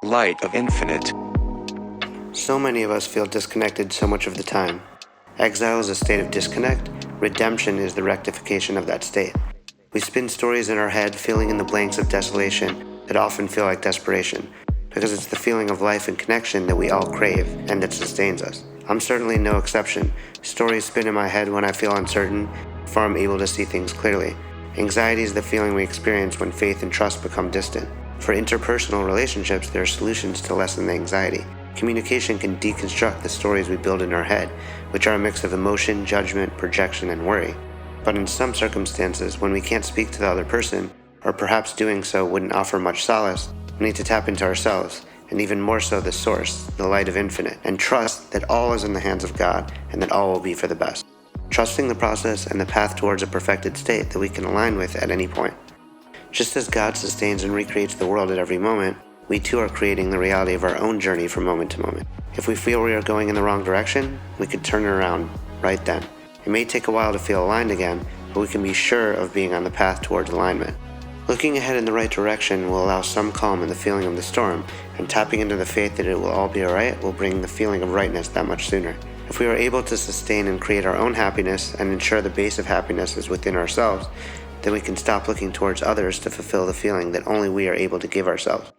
light of infinite. So many of us feel disconnected so much of the time. Exile is a state of disconnect. Redemption is the rectification of that state. We spin stories in our head, filling in the blanks of desolation that often feel like desperation, because it's the feeling of life and connection that we all crave and that sustains us. I'm certainly no exception. Stories spin in my head when I feel uncertain, before I'm able to see things clearly. Anxiety is the feeling we experience when faith and trust become distant. For interpersonal relationships, there are solutions to lessen the anxiety. Communication can deconstruct the stories we build in our head, which are a mix of emotion, judgment, projection, and worry. But in some circumstances, when we can't speak to the other person, or perhaps doing so wouldn't offer much solace, we need to tap into ourselves, and even more so the source, the light of infinite, and trust that all is in the hands of God and that all will be for the best. Trusting the process and the path towards a perfected state that we can align with at any point. Just as God sustains and recreates the world at every moment, we too are creating the reality of our own journey from moment to moment. If we feel we are going in the wrong direction, we could turn it around right then. It may take a while to feel aligned again, but we can be sure of being on the path towards alignment. Looking ahead in the right direction will allow some calm in the feeling of the storm, and tapping into the faith that it will all be alright will bring the feeling of rightness that much sooner. If we are able to sustain and create our own happiness and ensure the base of happiness is within ourselves, then we can stop looking towards others to fulfill the feeling that only we are able to give ourselves.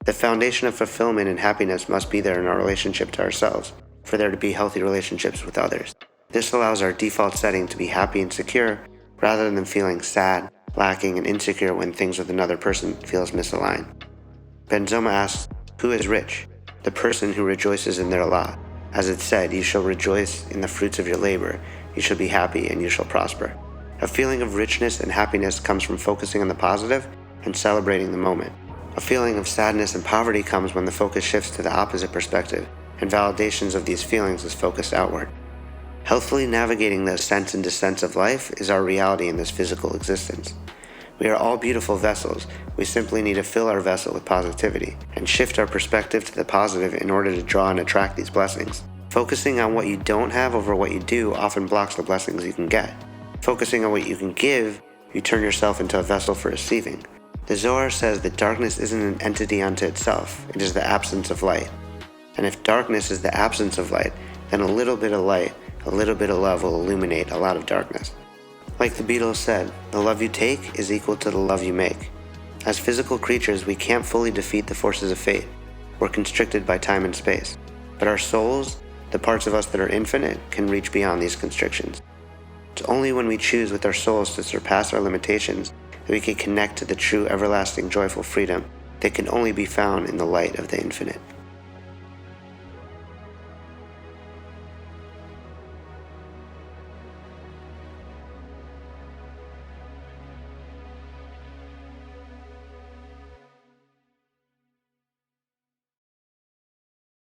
The foundation of fulfillment and happiness must be there in our relationship to ourselves, for there to be healthy relationships with others. This allows our default setting to be happy and secure, rather than feeling sad, lacking, and insecure when things with another person feels misaligned. Benzoma asks, who is rich? The person who rejoices in their lot. As it said, you shall rejoice in the fruits of your labor, you shall be happy and you shall prosper. A feeling of richness and happiness comes from focusing on the positive and celebrating the moment. A feeling of sadness and poverty comes when the focus shifts to the opposite perspective, and validations of these feelings is focused outward. Healthfully navigating the ascents and descents of life is our reality in this physical existence. We are all beautiful vessels. We simply need to fill our vessel with positivity and shift our perspective to the positive in order to draw and attract these blessings. Focusing on what you don't have over what you do often blocks the blessings you can get. Focusing on what you can give, you turn yourself into a vessel for receiving. The Zohar says that darkness isn't an entity unto itself, it is the absence of light. And if darkness is the absence of light, then a little bit of light, a little bit of love will illuminate a lot of darkness. Like the Beatles said, the love you take is equal to the love you make. As physical creatures, we can't fully defeat the forces of fate. We're constricted by time and space. But our souls, the parts of us that are infinite, can reach beyond these constrictions. It's only when we choose with our souls to surpass our limitations that we can connect to the true, everlasting, joyful freedom that can only be found in the light of the infinite.